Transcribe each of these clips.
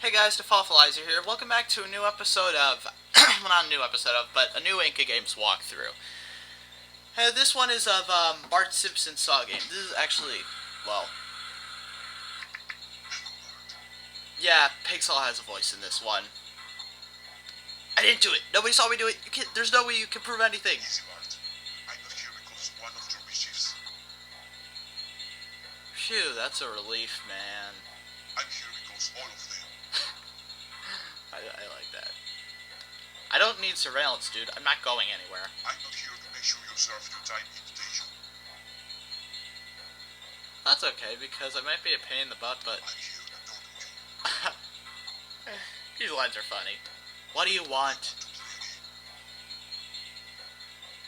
Hey guys, Defaultalizer here. Welcome back to a new episode of, well not a new episode of, but a new Inca Games walkthrough. This one is of Bart Simpson's Saw game. This is actually, well, yeah, Pigsaw has a voice in this one. I didn't do it. Nobody saw me do it. There's no way you can prove anything. Easy, Bart. I'm not here because one of your mischiefs. Phew, that's a relief, man. I'm here because all of them. I like that. I don't need surveillance, dude. I'm not going anywhere. I'm not here to make sure you serve your time in detention. That's okay, because I might be a pain in the butt, but... I'm here to talk to you. These lines are funny. What do you want?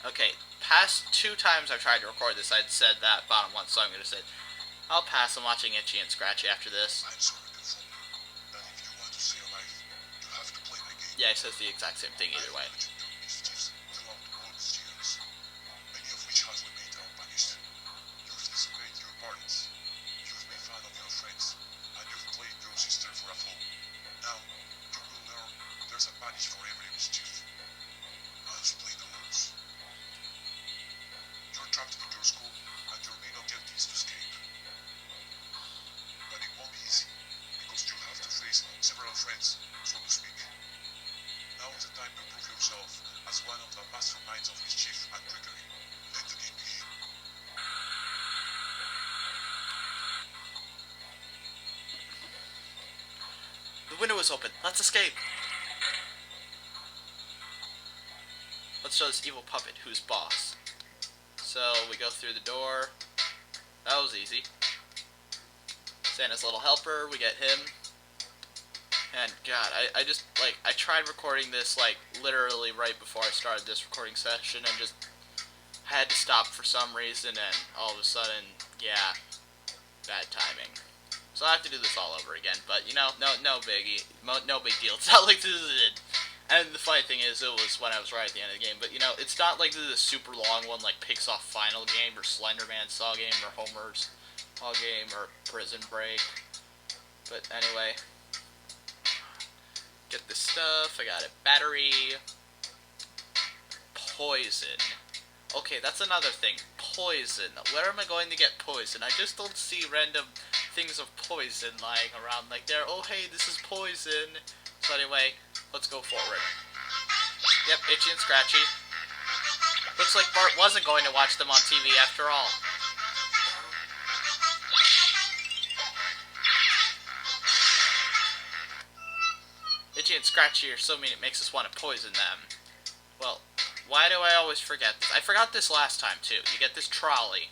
Okay, past 2 times I've tried to record this, I'd said that bottom one, so I'm gonna say, I'll pass. I'm watching Itchy and Scratchy after this. I'm sorry to inform you that if you want to stay alive, you have to play my game. Yeah, he says the exact same thing either way. I've your mischiefs throughout all these years, many of which has remained unpunished. You've disobeyed your parents, you've made fun of your friends, and you've played your sister for a fool. Now, you will learn there's a punish for every mischief. Now let's play the rules. You're trapped in your school, and your main objective is to escape. But it won't be easy, because you'll have to face several friends, so to speak. Now is the time to prove yourself as one of the masterminds of mischief and trickery. Let the game begin. The window is open. Let's escape. Let's show this evil puppet who's boss. So we go through the door. That was easy. Santa's little helper, we get him. And God, I just, like, I tried recording this, like, literally right before I started this recording session and just had to stop for some reason, and all of a sudden, yeah, bad timing. So I have to do this all over again, but, you know, no biggie, no big deal. It's not like this is it. And the funny thing is, it was when I was right at the end of the game, but, you know, it's not like this is a super long one like Pigsaw Final Game, or Slenderman Saw Game, or Homer's Saw Game, or Prison Break. But anyway, get this stuff. I got a battery. Poison. Okay, that's another thing. Poison. Where am I going to get poison? I just don't see random things of poison lying around like there. Oh, hey, this is poison. So anyway, let's go forward. Yep, Itchy and Scratchy. Looks like Bart wasn't going to watch them on TV after all. Itchy and Scratchy are so mean it makes us want to poison them. Well, why do I always forget this? I forgot this last time, too. You get this trolley,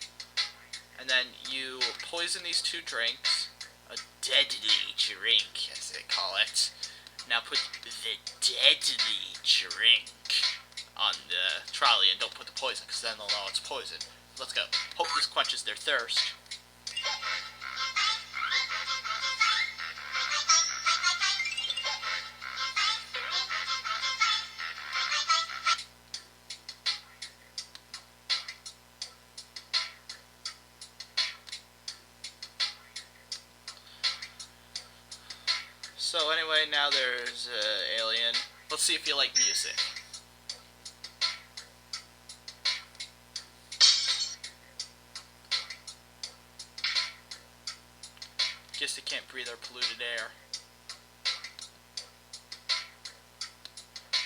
and then you poison these 2 drinks. A deadly drink, as they call it. Now put the deadly drink on the trolley and don't put the poison, because then they'll know it's poison. Let's go. Hope this quenches their thirst. So anyway, now there's Alien. Let's see if you like music. Guess they can't breathe our polluted air.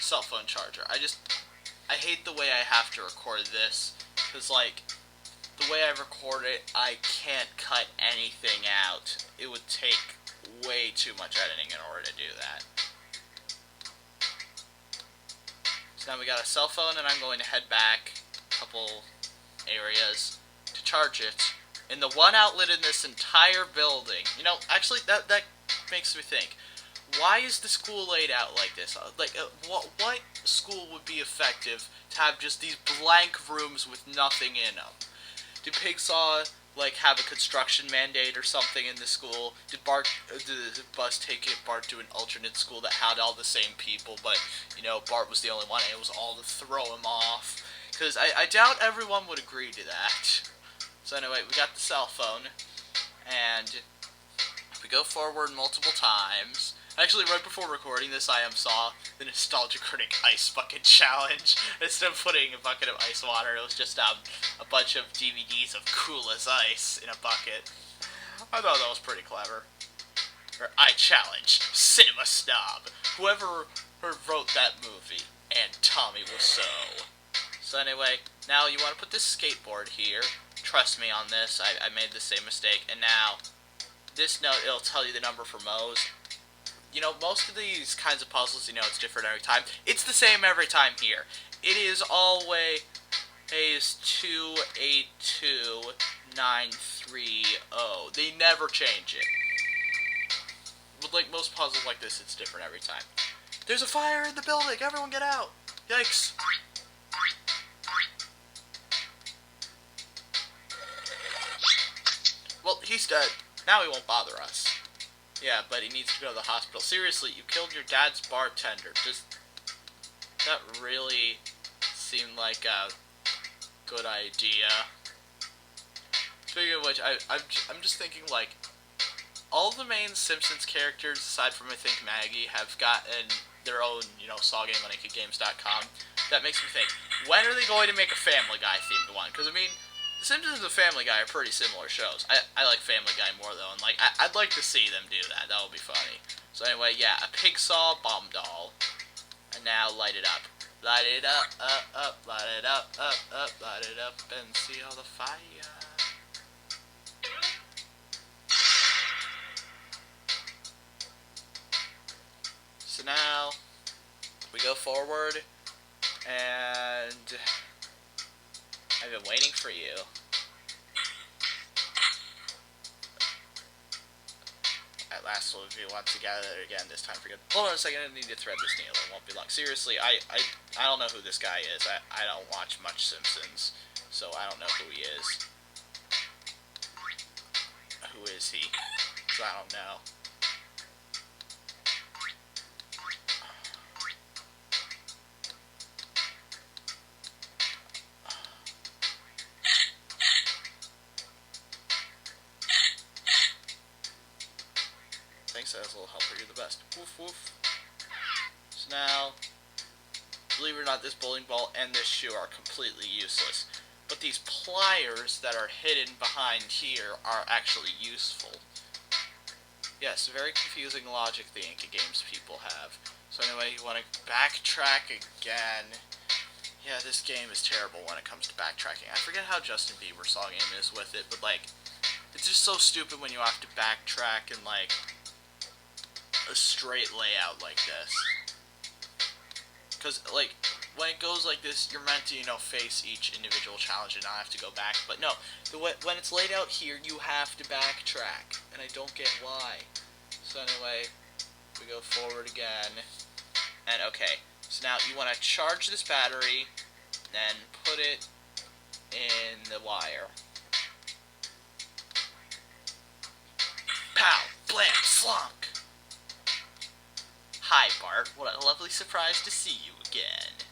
Cell phone charger. I hate the way I have to record this, because, like, the way I record it, I can't cut anything out. It would take way too much editing in order to do that. So now we got a cell phone, and I'm going to head back a couple areas to charge it in the one outlet in this entire building. You know, actually, that makes me think. Why is the school laid out like this? What school would be effective to have just these blank rooms with nothing in them? Did Pigsaw, like, have a construction mandate or something in the school? Did the bus take Bart to an alternate school that had all the same people, but, you know, Bart was the only one, and it was all to throw him off? Because I doubt everyone would agree to that. So anyway, we got the cell phone, and we go forward multiple times. Actually, right before recording this, I saw the Nostalgia Critic Ice Bucket Challenge. Instead of putting a bucket of ice water, it was just a bunch of DVDs of Cool as Ice in a bucket. I thought that was pretty clever. Or I challenge Cinema Snob, whoever wrote that movie, and Tommy Wiseau. So anyway, now you want to put this skateboard here. Trust me on this, I made the same mistake. And now, this note, it'll tell you the number for Moe's. You know, most of these kinds of puzzles, you know, it's different every time. It's the same every time here. It is always 282930. They never change it. With like most puzzles like this, it's different every time. There's a fire in the building! Everyone get out! Yikes! Well, he's dead. Now he won't bother us. Yeah, but he needs to go to the hospital. Seriously, you killed your dad's bartender. That really seemed like a good idea. Speaking of which, I'm just thinking, like, all the main Simpsons characters, aside from, I think, Maggie, have gotten their own, you know, Saw game on IncoGames.com. That makes me think, when are they going to make a Family Guy themed one? Because, I mean, The Simpsons and Family Guy are pretty similar shows. I like Family Guy more, though, and, like, I'd like to see them do that. That would be funny. So, anyway, yeah, a pig saw bomb doll. And now, light it up. Light it up, light it up, light it up, and see all the fire. So now, we go forward, and I've been waiting for you. At last we'll be once together again, this time for good. Hold on a second, I need to thread this needle, it won't be long. Seriously, I don't know who this guy is. I don't watch much Simpsons, so I don't know who he is. Who is he? So I don't know. Thanks, as a little helper, you're the best. Woof woof. So now, believe it or not, this bowling ball and this shoe are completely useless. But these pliers that are hidden behind here are actually useful. Yes, very confusing logic the IncoGames people have. So anyway, you want to backtrack again. Yeah, this game is terrible when it comes to backtracking. I forget how Justin Bieber's Saw game is with it, but like, it's just so stupid when you have to backtrack and like a straight layout like this. Because, like, when it goes like this, you're meant to, you know, face each individual challenge and not have to go back. But no, when it's laid out here, you have to backtrack. And I don't get why. So anyway, we go forward again. And okay, so now you want to charge this battery, then put it in the wire. Pow! Blam! Slunk! Hi, Bart. What a lovely surprise to see you again.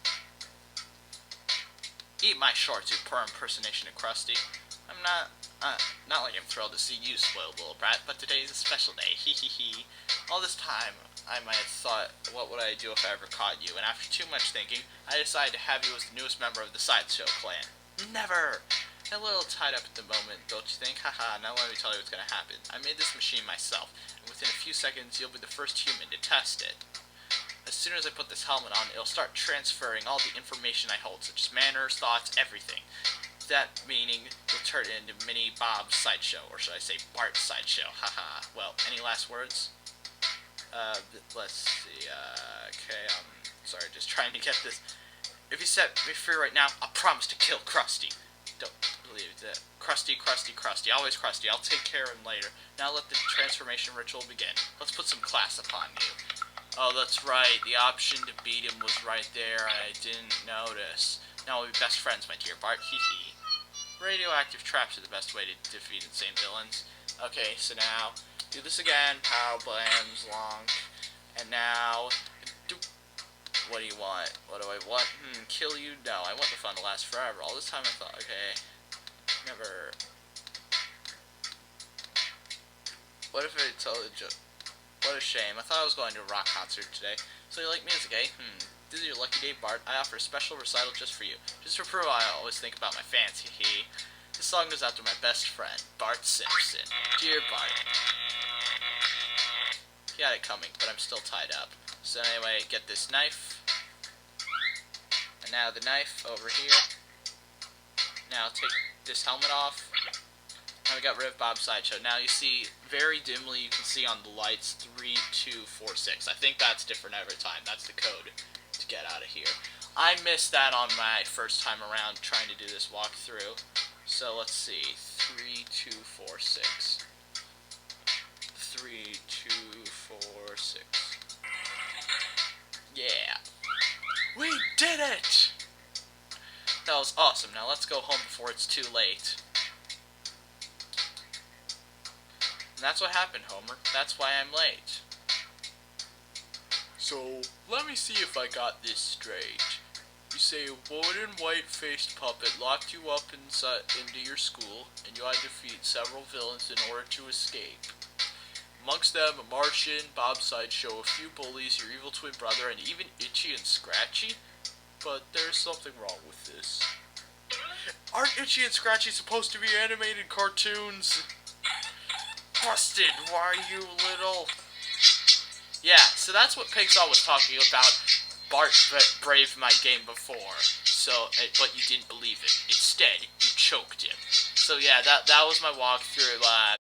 Eat my shorts, you poor impersonation of Krusty. I'm not like I'm thrilled to see you, spoiled little brat, but today's a special day. Hee hee hee. All this time, I might have thought, what would I do if I ever caught you? And after too much thinking, I decided to have you as the newest member of the Sideshow clan. Never! A little tied up at the moment, don't you think? Haha, now let me tell you what's gonna happen. I made this machine myself, and within a few seconds, you'll be the first human to test it. As soon as I put this helmet on, it'll start transferring all the information I hold, such as manners, thoughts, everything. That meaning you'll turn it into Mini Bob's Sideshow, or should I say Bart's Sideshow, haha. Well, any last words? Let's see, okay, sorry, just trying to get this. If you set me free right now, I'll promise to kill Krusty. Don't believe that. Krusty, Krusty, Krusty, always Krusty, I'll take care of him later. Now let the transformation ritual begin. Let's put some class upon you. Oh, that's right, the option to beat him was right there, and I didn't notice. Now we'll be best friends, my dear Bart, hee hee. Radioactive traps are the best way to defeat insane villains. Okay, so now, do this again, pow, blams, lonk, and now, what do you want? What do I want? Kill you? No, I want the fun to last forever. All this time I thought, okay, never. What if I tell a joke? What a shame. I thought I was going to a rock concert today. So you like music, eh? This is your lucky day, Bart. I offer a special recital just for you. Just for proof I always think about my fans, hee. This song goes out to my best friend, Bart Simpson. Dear Bart. He had it coming, but I'm still tied up. So anyway, get this knife. And now the knife over here. Now take this helmet off. Now we got rid of Bob's sideshow. Now you see, very dimly, you can see on the lights 3, 2, 4, 6. I think that's different every time. That's the code to get out of here. I missed that on my first time around trying to do this walkthrough. So let's see. 3, 2, 4, 6. 3, 2, 4, 6. Yeah. We did it! That was awesome. Now let's go home before it's too late. And that's what happened, Homer. That's why I'm late. So, let me see if I got this straight. You say a wooden white-faced puppet locked you up into your school, and you had to defeat several villains in order to escape. Amongst them, a Martian, Bob's sideshow, a few bullies, your evil twin brother, and even Itchy and Scratchy? But there's something wrong with this. Aren't Itchy and Scratchy supposed to be animated cartoons? Busted, why you little... Yeah, so that's what Pigsaw was talking about. Bart braved my game before, but you didn't believe it. Instead, you choked him. So yeah, that was my walkthrough.